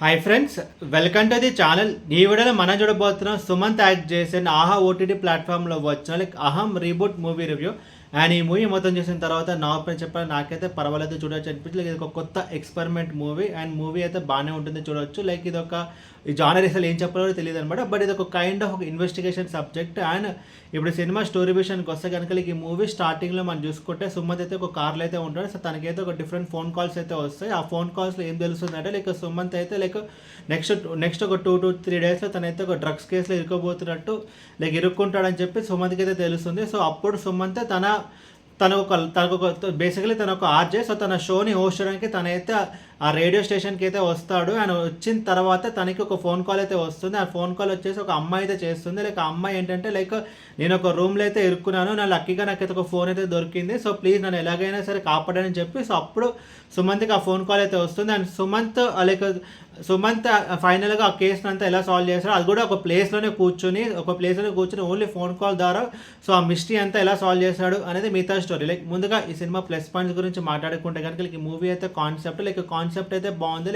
Hi friends, welcome to the channel. ఈ వీడియోలో మనం చూడబోతున్నాం సుమంత్ యాక్ట్ చేసిన ఆహా ఓటీటీ ప్లాట్ఫామ్లో వచ్చిన అహం రీబూట్ మూవీ రివ్యూ. అండ్ ఈ మూవీ మొత్తం చూసిన తర్వాత నా ఒపీనియన్ చెప్పాలి, నాకైతే పర్వాలేదు, చూడొచ్చు అనిపించి. ఇది ఒక కొత్త ఎక్స్పెరిమెంట్ మూవీ అండ్ మూవీ అయితే బాగానే ఉంటుంది, చూడొచ్చు. లైక్ ఇది ఒక ఈ జానర్ అసలు ఏం చెప్పాలో తెలియదు అనమాట. బట్ ఇది ఒక కైండ్ ఆఫ్ ఒక ఇన్వెస్టిగేషన్ సబ్జెక్ట్. అండ్ ఇప్పుడు సినిమా స్టోరీ విషయానికి వస్తే కనుక ఈ మూవీ స్టార్టింగ్లో మనం చూసుకుంటే సుమంత్ అయితే ఒక కార్లో అయితే ఉంటాడు. సో తనకైతే ఒక డిఫరెంట్ ఫోన్ కాల్స్ అయితే వస్తాయి. ఆ ఫోన్ కాల్స్లో ఏం తెలుస్తుందంటే లైక్ సుమంత్ అయితే లైక్ నెక్స్ట్ ఒక 2 to 3 డేస్లో తనైతే ఒక డ్రగ్స్ కేసులో ఇరుక్కోబోతున్నట్టు లైక్ ఇరుక్కుంటాడని చెప్పి సుమంత్కి అయితే తెలుస్తుంది. సో అప్పుడు సుమంత్ తనకు బేసికలీ తన ఒక ఆర్జే. సో తన షోని హోస్ట్ చేయడానికి తనైతే ఆ రేడియో స్టేషన్కి అయితే వస్తాడు. అండ్ వచ్చిన తర్వాత తనకి ఒక ఫోన్ కాల్ అయితే వస్తుంది. ఆ ఫోన్ కాల్ వచ్చేసి ఒక అమ్మాయి అయితే చేస్తుంది. లైక్ ఆ అమ్మాయి ఏంటంటే లైక్ నేను ఒక రూమ్లో అయితే ఇరుక్కున్నాను, నా లక్కీగా నాకైతే ఒక ఫోన్ అయితే దొరికింది, సో ప్లీజ్ నన్ను ఎలాగైనా సరే కాపాడని చెప్పి. సో అప్పుడు సుమంత్కి ఆ ఫోన్ కాల్ అయితే వస్తుంది. అండ్ సుమంత్ ఫైనల్గా ఆ కేసుని అంతా ఎలా సాల్వ్ చేస్తాడో అది కూడా ఒక ప్లేస్లోనే కూర్చొని ఓన్లీ ఫోన్ కాల్ ద్వారా సో ఆ మిస్టరీ అంతా ఎలా సాల్వ్ చేస్తాడు అనేది మిగతా స్టోరీ. లైక్ ముందుగా ఈ సినిమా ప్లస్ పాయింట్స్ గురించి మాట్లాడుకుంటే కనుక ఈ మూవీ అయితే కాన్సెప్ట్ అయితే బాగుంది.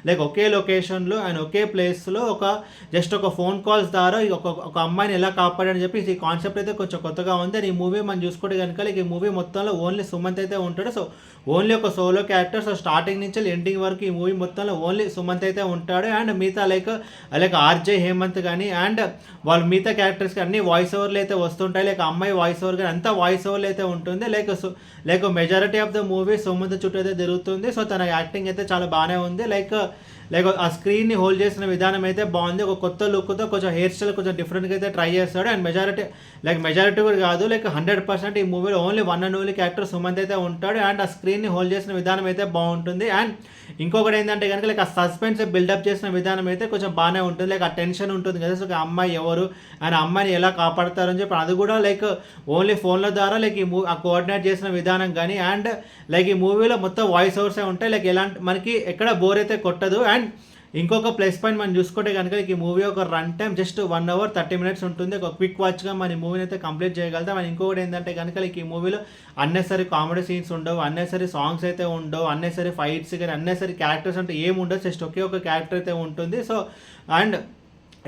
లైక్ ఒకే లొకేషన్లో అండ్ ఒకే ప్లేస్లో ఒక ఫోన్ కాల్స్ ద్వారా ఒక అమ్మాయిని ఎలా కాపాడని చెప్పి ఈ కాన్సెప్ట్ అయితే కొంచెం కొత్తగా ఉంది. అండ్ ఈ మూవీ మనం చూసుకుంటే కనుక ఈ మూవీ మొత్తంలో ఓన్లీ సుమంత్ అయితే ఉంటాడు. సో ఓన్లీ ఒక సోలో క్యారెక్టర్. సో స్టార్టింగ్ నుంచి ఎండింగ్ వరకు ఈ మూవీ మొత్తంలో ఓన్లీ సుమంత్ అయితే ఉంటాడు. అండ్ మిగతా లైక్ ఆర్జే హేమంత్ కానీ అండ్ వాళ్ళు మిగతా క్యారెక్టర్స్కి అన్ని వాయిస్ ఓవర్లు అయితే వస్తుంటాయి. లైక్ అమ్మాయి వాయిస్ ఓవర్ కానీ అంతా వాయిస్ ఓవర్లు అయితే ఉంటుంది. Like majority of the movie Sumanth చుట్టూ అయితే జరుగుతుంది. సో తన యాక్టింగ్ అయితే చాలా బాగానే ఉంది. లైక్ ఆ స్క్రీన్ని హోల్డ్ చేసిన విధానం అయితే బాగుంది. ఒక కొత్త లుక్తో కొంచెం హెయిర్ స్టైల్ కొంచెం డిఫరెంట్గా అయితే ట్రై చేస్తాడు. అండ్ మెజారిటీ కూడా కాదు, లైక్ 100% ఈ మూవీలో only one and only character Sumanth అయితే ఉంటాడు. అండ్ ఆ స్క్రీన్ని హోల్డ్ చేసిన విధానం అయితే బాగుంటుంది. అండ్ ఇంకొకటి ఏంటంటే కనుక లైక్ ఆ సస్పెన్స్ బిల్డప్ చేసిన విధానం అయితే కొంచెం బాగానే ఉంటుంది. లైక్ ఆ టెన్షన్ ఉంటుంది కదా, సో అమ్మాయి ఎవరు అండ్ అమ్మాయిని ఎలా కాపాడతారని చెప్పి అది కూడా లైక్ ఓన్లీ ఫోన్ల ద్వారా లైక్ ఆ కోఆర్డినేట్ చేసిన విధానం కానీ అండ్ లైక్ ఈ మూవీలో మొత్తం వాయిస్ ఓవర్సే ఉంటాయి. లైక్ ఎలాంటి మనకి ఎక్కడ బోర్ అయితే కొట్టదు. అండ్ ఇంకొక ప్లస్ పాయింట్ మనం చూసుకుంటే కనుక ఈ మూవీ ఒక run time just 1 hour 30 minutes ఉంటుంది. ఒక క్విక్ వాచ్గా మన ఈ మూవీని అయితే కంప్లీట్ చేయగలుగుతాం. అండ్ ఇంకొకటి ఏంటంటే కనుక ఈ మూవీలో అన్నెసరీ కామెడీ సీన్స్ ఉండవు, అన్నెసరీ సాంగ్స్ అయితే ఉండవు, అన్నెసరీ ఫైట్స్ కానీ అన్నెసరీ క్యారెక్టర్స్ అంటే ఏమి ఉండదు. జస్ట్ ఒకే ఒక క్యారెక్టర్ అయితే ఉంటుంది. సో అండ్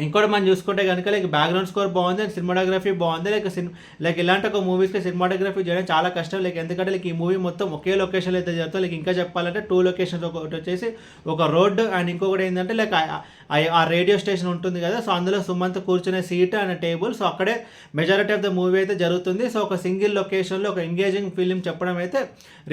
ఇంకోటి మనం చూసుకుంటే కనుక లైక్ బ్యాక్గ్రౌండ్ స్కోర్ బాగుంది అండ్ సినిమాటోగ్రఫీ బాగుంది. లైక్ ఇలాంటి ఒక మూవీస్కి సినిమాటోగ్రఫీ చేయడం చాలా కష్టం. లైక్ ఎందుకంటే లైక్ ఈ మూవీ మొత్తం ఒకే లొకేషన్లో అయితే జరుగుతుంది. లైక్ ఇంకా చెప్పాలంటే 2 locations, ఒకటి వచ్చేసి ఒక రోడ్డు అండ్ ఇంకొకటి ఏంటంటే లైక్ ఆ రేడియో స్టేషన్ ఉంటుంది కదా, సో అందులో సుమంత్ కూర్చునే సీట్ అండ్ టేబుల్. సో అక్కడే మెజారిటీ ఆఫ్ ద మూవీ అయితే జరుగుతుంది. సో ఒక సింగిల్ లొకేషన్లో ఒక ఎంగేజింగ్ ఫిలిం చెప్పడం అయితే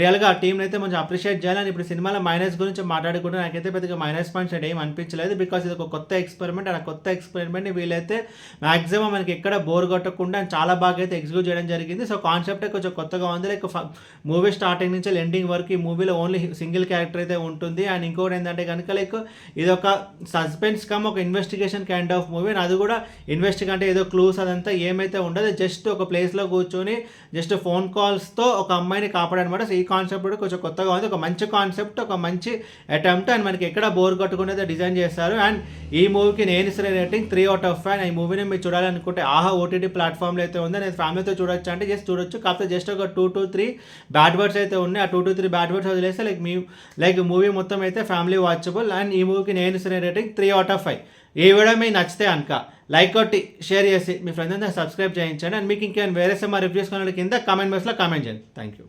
రియల్గా ఆ టీంని అయితే కొంచెం అప్రిషియేట్ చేయాలని. ఇప్పుడు సినిమాలో మైనస్ గురించి మాట్లాడుకుంటే నాకైతే పెద్దగా మైనస్ పాయింట్స్ అంటే ఏం అనిపించలేదు. బికాస్ ఇది ఒక కొత్త ఎక్స్పెరిమెంట్. అండ్ కొత్త ఎక్స్పెరిమెంట్ని వీళ్ళైతే మ్యాక్సిమం మనకి ఎక్కడ బోర్ కొట్టకుండా చాలా బాగా అయితే ఎగ్జిక్యూట్ చేయడం జరిగింది. సో కాన్సెప్ట్ కొంచెం కొత్తగా ఉంది. లైక్ మూవీ స్టార్టింగ్ నుంచి ఎండింగ్ వరకు ఈ మూవీలో ఓన్లీ సింగిల్ క్యారెక్టర్ అయితే ఉంటుంది. అండ్ ఇంకోటి ఏంటంటే కనుక లైక్ ఇది ఒక సస్పెన్స్ ఒక ఇన్వెస్టిగేషన్ కైండ్ ఆఫ్ మూవీ. అది కూడా ఇన్వెస్టిగేషన్ అంటే ఏదో క్లూస్ అదంతా ఏమైతే ఉండదు, జస్ట్ ఒక ప్లేస్లో కూర్చొని జస్ట్ ఫోన్ కాల్స్తో ఒక అమ్మాయిని కాపాడనమాట. సో ఈ కాన్సెప్ట్ కూడా కొంచెం కొత్తగా ఉంది. ఒక మంచి కాన్సెప్ట్, ఒక మంచి అటెంప్ట్ అండ్ మనకి ఎక్కడ బోర్ కొట్టుకునేది డిజైన్ చేస్తారు. అండ్ ఈ మూవీకి నేను ఇస్తున్న రేటింగ్ 3 out of 5. ఈ మూవీని మీరు చూడాలనుకుంటే ఆహా ఓటీటీ ప్లాట్ఫామ్లో అయితే ఉంది. నేను ఫ్యామిలీతో చూడొచ్చు అంటే చూడొచ్చు. కాకపోతే జస్ట్ ఒక 2 to 3 బ్యాడ్ వర్డ్స్ అయితే ఉన్నాయి. ఆ 2 to 3 బ్యాడ్ వర్డ్స్ వదిలేస్తే లైక్ మూవీ మొత్తం అయితే ఫ్యామిలీ వాచబుల్. అండ్ ఈ మూవీకి నేను ఇస్తున్న రేటింగ్ 3 out of 5. ఈ వీడియో మీకు నచ్చితే కనుక లైక్ కొట్టి షేర్ చేసి మీ ఫ్రెండ్స్ అంతా సబ్స్క్రైబ్ చేయించండి. అండ్ మీకు ఇంకేమైనా వేరే సినిమా రివ్యూస్ కొనడానికి కింద కామెంట్ బాక్స్లో కామెంట్ చేయండి. Thank you.